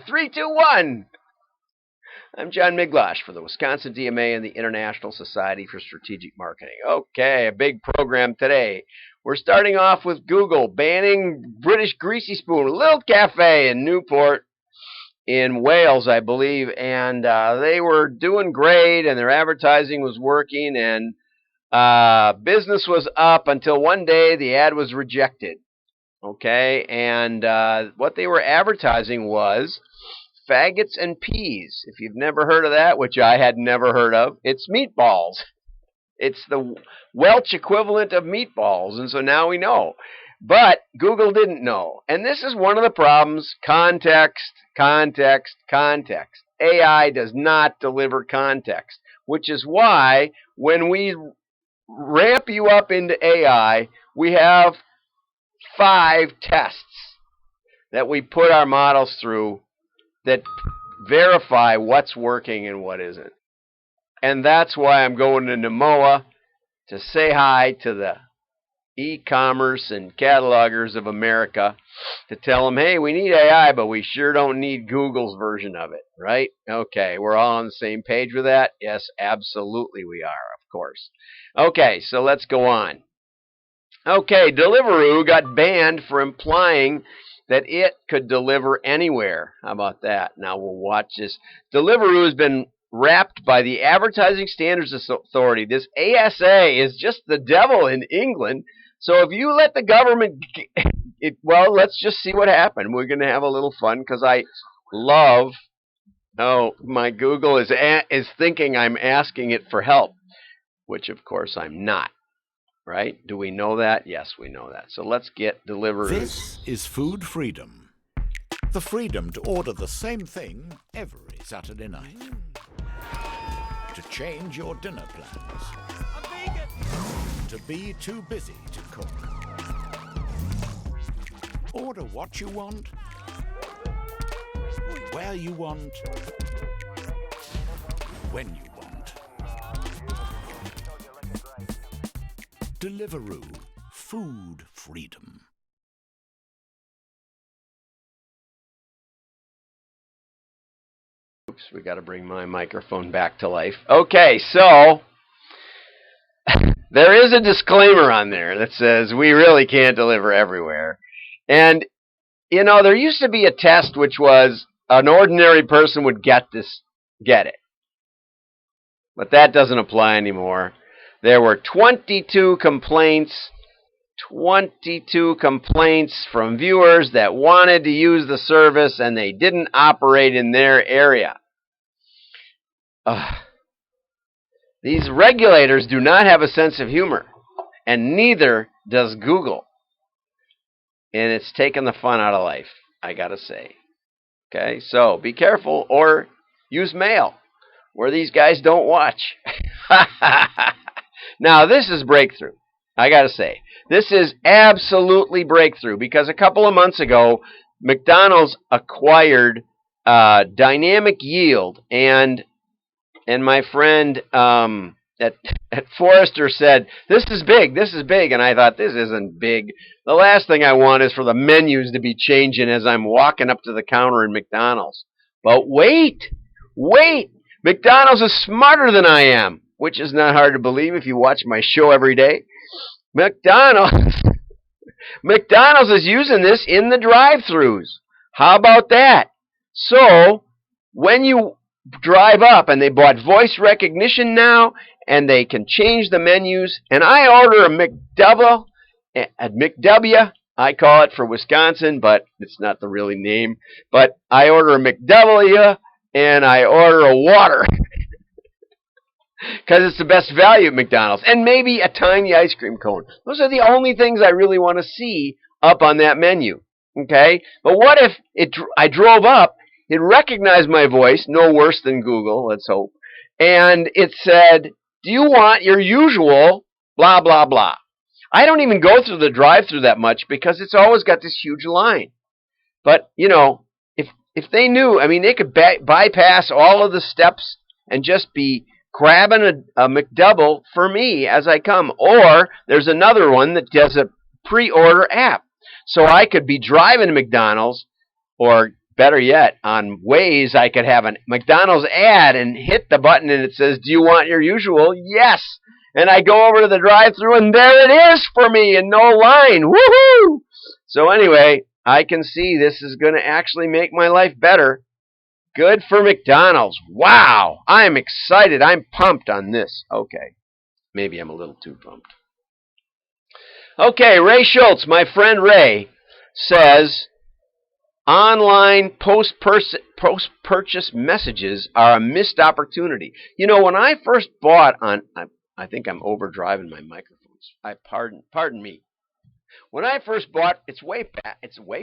3, 2, 1. I'm John Miglosh for the Wisconsin DMA and the International Society for Strategic Marketing. Okay, a big program today. We're starting off with Google banning British Greasy Spoon, a little cafe in Newport in Wales, I believe, and they were doing great, and their advertising was working, and business was up until one day the ad was rejected. Okay, and what they were advertising was faggots and peas. If you've never heard of that, which I had never heard of, it's meatballs. It's the Welsh equivalent of meatballs, and so now we know. But Google didn't know. And this is one of the problems. Context, context, context. AI does not deliver context, which is why when we ramp you up into AI, we have 5 tests that we put our models through that verify what's working and what isn't. And that's why I'm going to Namoa to say hi to the e-commerce and catalogers of America to tell them, hey, we need AI, but we sure don't need Google's version of it, right? Okay, we're all on the same page with that? Yes, absolutely we are, of course. Okay, so let's go on. Okay, Deliveroo got banned for implying that it could deliver anywhere. How about that? Now we'll watch this. Deliveroo has been wrapped by the Advertising Standards Authority. This ASA is just the devil in England. So if you let the government, well, let's just see what happened. We're going to have a little fun because I love, oh, my Google is thinking I'm asking it for help, which of course I'm not. Right? Do we know that? Yes, we know that. So let's get Deliveroo. This is food freedom. The freedom to order the same thing every Saturday night. To change your dinner plans. I'm vegan. To be too busy to cook. Order what you want. Where you want. When you want. Deliveroo, food freedom. Oops, we got to bring my microphone back to life. Okay, so there is a disclaimer on there that says we really can't deliver everywhere. And, you know, there used to be a test which was an ordinary person would get it. But that doesn't apply anymore. There were 22 complaints from viewers that wanted to use the service and they didn't operate in their area. These regulators do not have a sense of humor, and neither does Google. And it's taken the fun out of life, I gotta say. Okay, so be careful or use mail where these guys don't watch. Now, this is breakthrough. I got to say, this is absolutely breakthrough because a couple of months ago, McDonald's acquired Dynamic Yield, and my friend at Forrester said, this is big, and I thought, this isn't big. The last thing I want is for the menus to be changing as I'm walking up to the counter in McDonald's. But wait, McDonald's is smarter than I am. Which is not hard to believe if you watch my show every day. McDonald's is using this in the drive-thrus. How about that? So, when you drive up, and they bought voice recognition now, and they can change the menus, and I order a McDouble at McW, I call it for Wisconsin, but it's not the really name, but I order a McW, and I order a water. Because it's the best value at McDonald's. And maybe a tiny ice cream cone. Those are the only things I really want to see up on that menu. Okay? But what if I drove up, it recognized my voice, no worse than Google, let's hope, and it said, do you want your usual blah, blah, blah? I don't even go through the drive-thru that much because it's always got this huge line. But, you know, if they knew, I mean, they could bypass all of the steps and just be grabbing a McDouble for me as I come. Or there's another one that does a pre-order app. So I could be driving to McDonald's or better yet, on Waze, I could have a McDonald's ad and hit the button and it says, do you want your usual? Yes. And I go over to the drive-thru and there it is for me in no line. Woohoo! So anyway, I can see this is going to actually make my life better. Good for McDonald's. Wow. I'm excited. I'm pumped on this. Okay. Maybe I'm a little too pumped. Okay, Ray Schultz, my friend Ray, says online post-purchase messages are a missed opportunity. You know, when I first bought on, I think I'm overdriving my microphones. Pardon me. When I first bought, it's way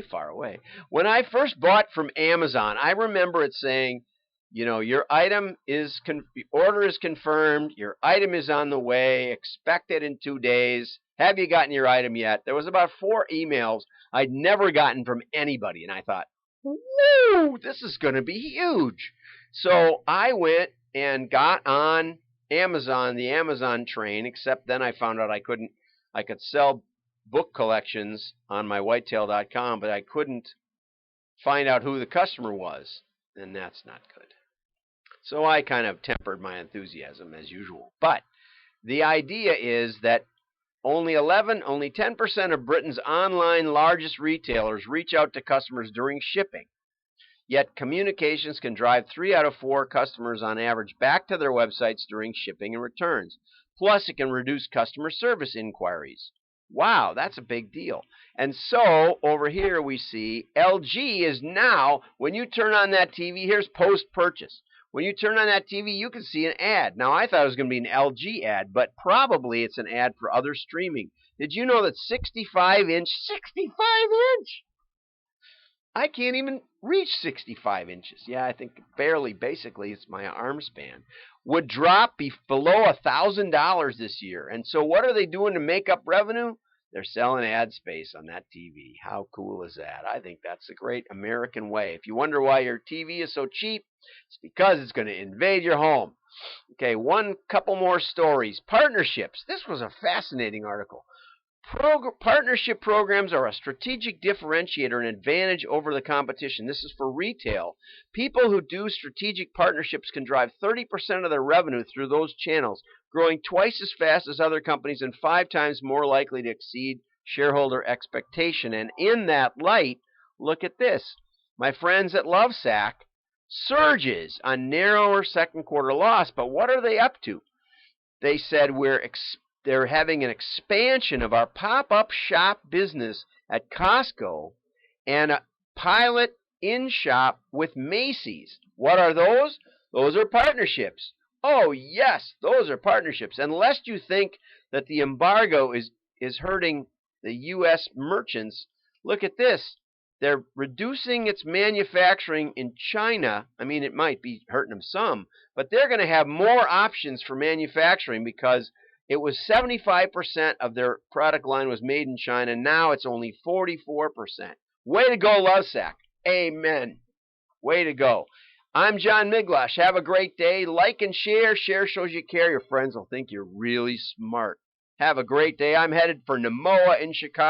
far away. When I first bought from Amazon, I remember it saying, you know, your item is order is confirmed, your item is on the way, expect it in 2 days. Have you gotten your item yet? There was about 4 emails I'd never gotten from anybody, and I thought, woo, this is going to be huge. So I went and got on Amazon, the Amazon train, except then I found out I could sell book collections on my whitetail.com, but I couldn't find out who the customer was, and that's not good. So I kind of tempered my enthusiasm as usual. But the idea is that only 10% of Britain's online largest retailers reach out to customers during shipping. Yet communications can drive 3 out of 4 customers on average back to their websites during shipping and returns. Plus, it can reduce customer service inquiries. Wow, that's a big deal. And so over here we see LG is now, when you turn on that TV, here's post-purchase. When you turn on that TV, you can see an ad. Now, I thought it was going to be an LG ad, but probably it's an ad for other streaming. Did you know that 65-inch, I can't even reach 65 inches. Yeah, I think barely, basically, it's my arm span. Would drop below $1,000 this year. And so what are they doing to make up revenue? They're selling ad space on that TV. How cool is that? I think that's a great American way. If you wonder why your TV is so cheap, it's because it's going to invade your home. Okay, couple more stories. Partnerships. This was a fascinating article. Partnership programs are a strategic differentiator and advantage over the competition. This is for retail. People who do strategic partnerships can drive 30% of their revenue through those channels, growing twice as fast as other companies and 5 times more likely to exceed shareholder expectation. And in that light, look at this. My friends at LoveSac surges on narrower second quarter loss, but what are they up to? They said they're having an expansion of our pop-up shop business at Costco and a pilot in-shop with Macy's. What are those? Those are partnerships. Oh, yes, those are partnerships. And lest you think that the embargo is hurting the U.S. merchants, look at this. They're reducing its manufacturing in China. I mean, it might be hurting them some, but they're going to have more options for manufacturing because it was 75% of their product line was made in China. Now it's only 44%. Way to go, LoveSac. Amen. Way to go. I'm John Miglash. Have a great day. Like and share. Share shows you care. Your friends will think you're really smart. Have a great day. I'm headed for Namoa in Chicago.